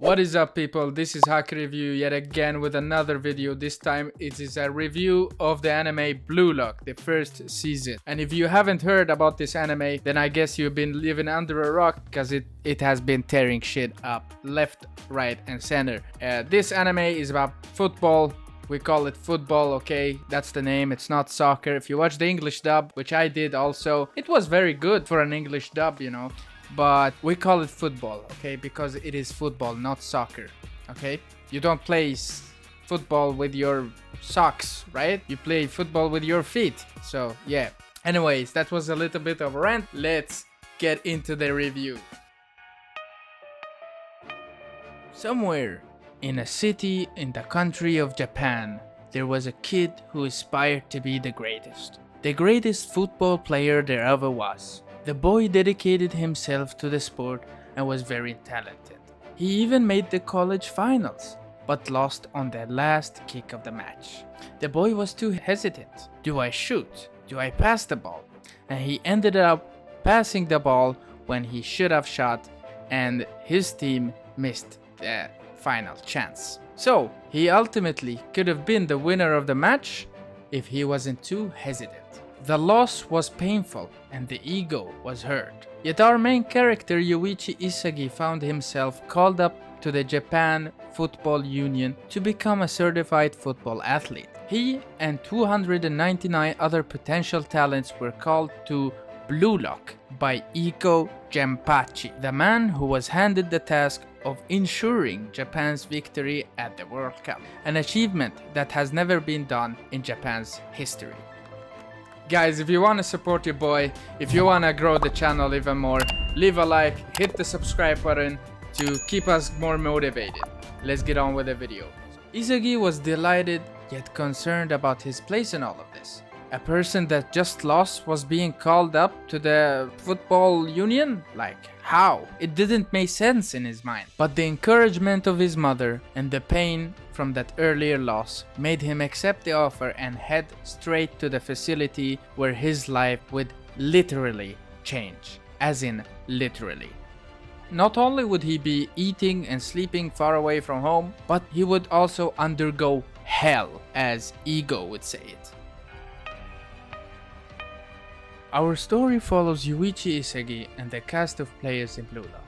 What is up, people? This is Haki Review yet again with another video. This time it is a review of the anime Blue Lock, the first season. And if you haven't heard about this anime, then I guess you've been living under a rock, because it has been tearing shit up left, right and center. This anime is about football. We call it football, okay? That's the name. It's not soccer. If you watch the English dub, which I did also, it was very good for an English dub, you know. But we call it football, okay? Because it is football, not soccer, okay? You don't play football with your socks, right? You play football with your feet. So, yeah. Anyways, that was a little bit of a rant. Let's get into the review. Somewhere in a city in the country of Japan, there was a kid who aspired to be the greatest football player there ever was. The boy dedicated himself to the sport and was very talented. He even made the college finals, but lost on the last kick of the match. The boy was too hesitant. Do I shoot? Do I pass the ball? And he ended up passing the ball when he should have shot, and his team missed the final chance. So he ultimately could have been the winner of the match if he wasn't too hesitant. The loss was painful and the ego was hurt. Yet our main character Yuichi Isagi found himself called up to the Japan Football Union to become a certified football athlete. He and 299 other potential talents were called to Blue Lock by Iko Genpachi, the man who was handed the task of ensuring Japan's victory at the World Cup, an achievement that has never been done in Japan's history. Guys, if you want to support your boy, if you want to grow the channel even more, leave a like, hit the subscribe button to keep us more motivated. Let's get on with the video. Isagi was delighted yet concerned about his place in all of this. A person that just lost was being called up to the football union? Like, how? It didn't make sense in his mind. But the encouragement of his mother and the pain from that earlier loss made him accept the offer and head straight to the facility where his life would literally change. As in, literally. Not only would he be eating and sleeping far away from home, but he would also undergo hell, as Ego would say it. Our story follows Yuichi Isagi and the cast of players in Blue Lock.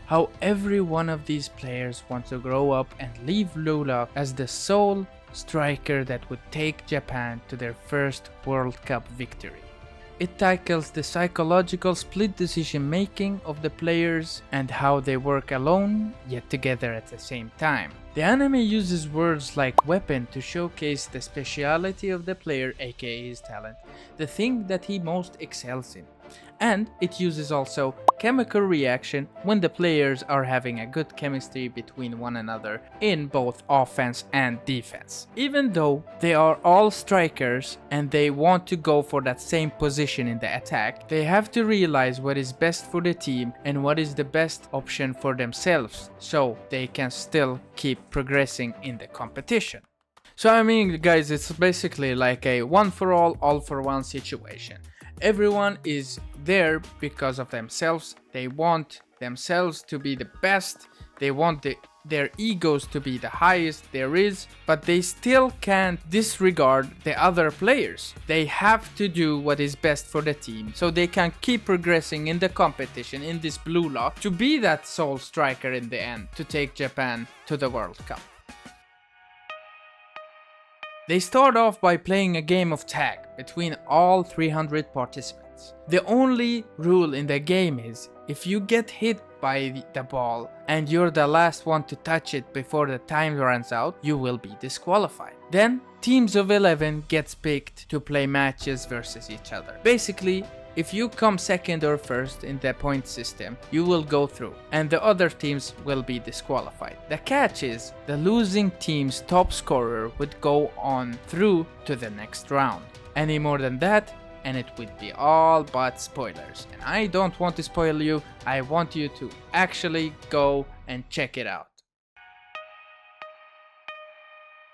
How every one of these players wants to grow up and leave Blue Lock as the sole striker that would take Japan to their first World Cup victory. It tackles the psychological split decision making of the players and how they work alone yet together at the same time. The anime uses words like weapon to showcase the speciality of the player, aka his talent, the thing that he most excels in. And it uses also chemical reaction when the players are having a good chemistry between one another in both offense and defense. Even though they are all strikers and they want to go for that same position in the attack, they have to realize what is best for the team and what is the best option for themselves, so they can still keep progressing in the competition. So I mean, guys, it's basically like a one for all for one situation. Everyone is there because of themselves. They want themselves to be the best. They want their egos to be the highest there is, but they still can't disregard the other players. They have to do what is best for the team so they can keep progressing in the competition in this Blue Lock to be that sole striker in the end to take Japan to the World Cup. They start off by playing a game of tag between all 300 participants. The only rule in the game is if you get hit by the ball and you're the last one to touch it before the time runs out, you will be disqualified. Then teams of 11 gets picked to play matches versus each other. Basically, if you come second or first in the point system, you will go through and the other teams will be disqualified. The catch is the losing team's top scorer would go on through to the next round. Any more than that and it would be all but spoilers. And I don't want to spoil you, I want you to actually go and check it out.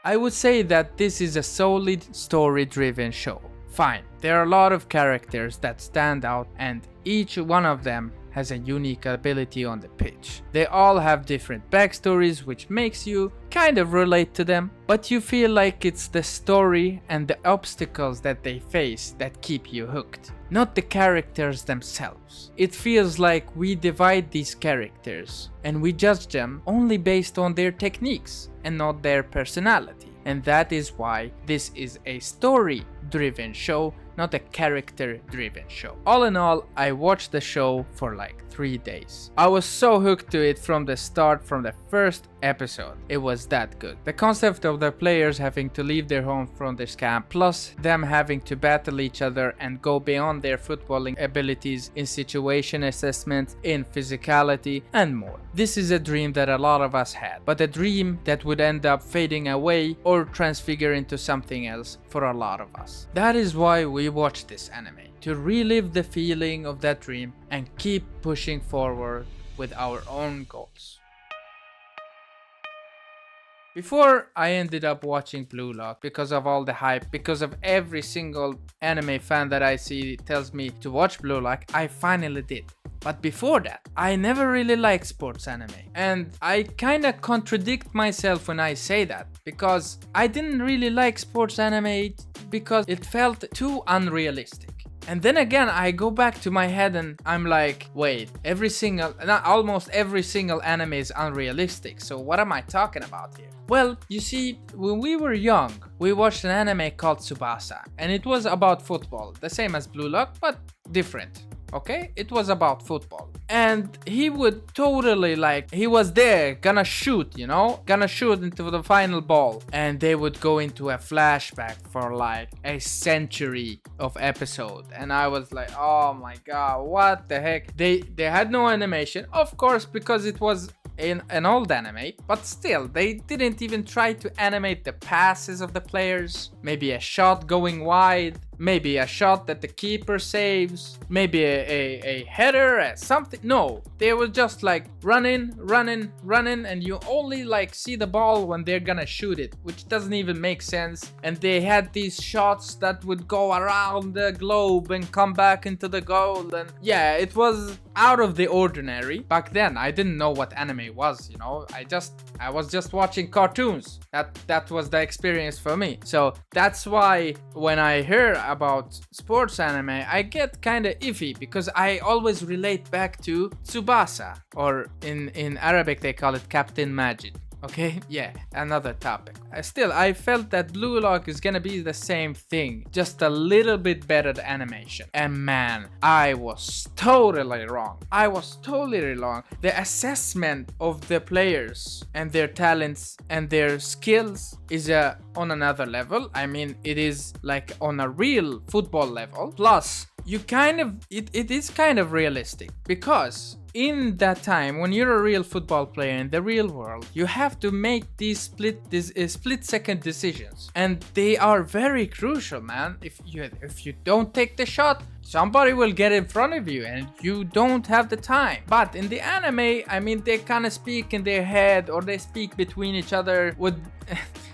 I would say that this is a solid story-driven show. Fine, there are a lot of characters that stand out and each one of them has a unique ability on the pitch. They all have different backstories, which makes you kind of relate to them, but you feel like it's the story and the obstacles that they face that keep you hooked, not the characters themselves. It feels like we divide these characters and we judge them only based on their techniques and not their personality. And that is why this is a story-driven show, not a character-driven show. All in all, I watched the show for like 3 days. I was so hooked to it from the start, from the first episode. It was that good. The concept of the players having to leave their home from this camp, plus them having to battle each other and go beyond their footballing abilities in situation assessment, in physicality, and more. This is a dream that a lot of us had, but a dream that would end up fading away or transfigure into something else for a lot of us. That is why we watch this anime, to relive the feeling of that dream and keep pushing forward with our own goals. Before I ended up watching Blue Lock because of all the hype, because of every single anime fan that I see tells me to watch Blue Lock, I finally did. But before that, I never really liked sports anime. And I kinda contradict myself when I say that, because I didn't really like sports anime because it felt too unrealistic. And then again, I go back to my head and I'm like, wait, almost every single anime is unrealistic. So what am I talking about here? Well, you see, when we were young, we watched an anime called Tsubasa. And it was about football, the same as Blue Lock, but different. Okay, it was about football, and he would totally he was there gonna shoot into the final ball, and they would go into a flashback for like a century of episode, and I was like, oh my god, what the heck. They had no animation, of course, because it was in an old anime, but still, they didn't even try to animate the passes of the players. Maybe a shot going wide, maybe a shot that the keeper saves, maybe a header, something. No, they were just like running, and you only like see the ball when they're gonna shoot it, which doesn't even make sense. And they had these shots that would go around the globe and come back into the goal, and yeah, it was out of the ordinary. Back then, I didn't know what anime was, I was just watching cartoons. That was the experience for me. So that's why when I hear about sports anime, I get kind of iffy, because I always relate back to Tsubasa, or in Arabic they call it Captain Majid. Okay, yeah, another topic. I felt that Blue Lock is gonna be the same thing, just a little bit better animation. And man, I was totally wrong. The assessment of the players and their talents and their skills is on another level. I mean, it is like on a real football level. Plus, it is kind of realistic, because in that time, when you're a real football player in the real world, you have to make these split-second decisions, and they are very crucial, man. If you don't take the shot, somebody will get in front of you, and you don't have the time. But in the anime, I mean, they kind of speak in their head, or they speak between each other with.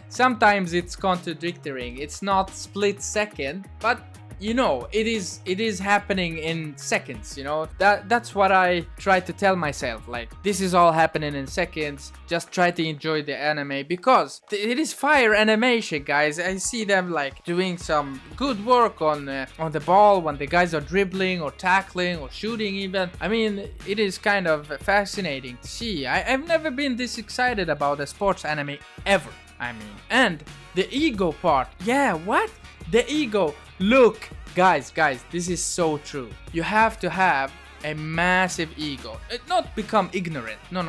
Sometimes it's contradictory. It's not split second, but it is happening in seconds. That's what I try to tell myself, like, this is all happening in seconds. Just try to enjoy the anime, because it is fire animation, guys. I see them like doing some good work on the ball when the guys are dribbling or tackling or shooting even. I mean, it is kind of fascinating to see. I've never been this excited about a sports anime ever. I mean, and the ego part. Yeah, what? The ego. Look, guys, this is so true. You have to have a massive ego. Not become ignorant. No.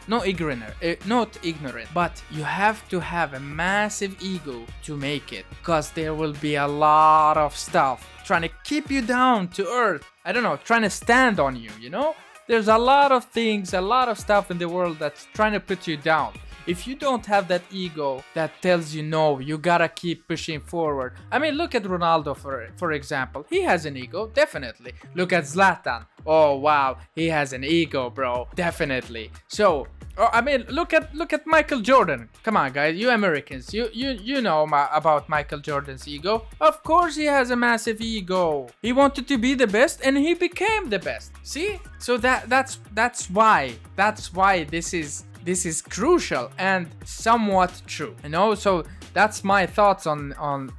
Not ignorant, but you have to have a massive ego to make it, because there will be a lot of stuff trying to keep you down to earth. I don't know, trying to stand on you, There's a lot of things, a lot of stuff in the world that's trying to put you down. If you don't have that ego that tells you no, you gotta keep pushing forward. I mean, look at Ronaldo for example. He has an ego, definitely. Look at Zlatan. Oh wow, he has an ego, bro. Definitely. So Oh, I mean, look at Michael Jordan. Come on, guys, you Americans, you know about Michael Jordan's ego. Of course, he has a massive ego. He wanted to be the best, and he became the best. See? So that's why this is crucial and somewhat true. You know, so that's my thoughts on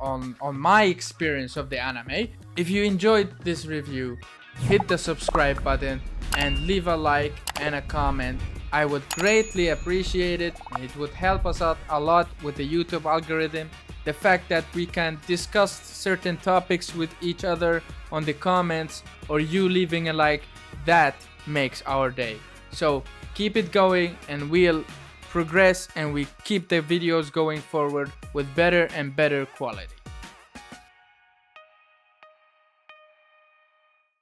my experience of the anime. If you enjoyed this review, hit the subscribe button and leave a like and a comment. I would greatly appreciate it, and it would help us out a lot with the YouTube algorithm. The fact that we can discuss certain topics with each other on the comments, or you leaving a like, that makes our day. So keep it going, and we'll progress, and we keep the videos going forward with better and better quality.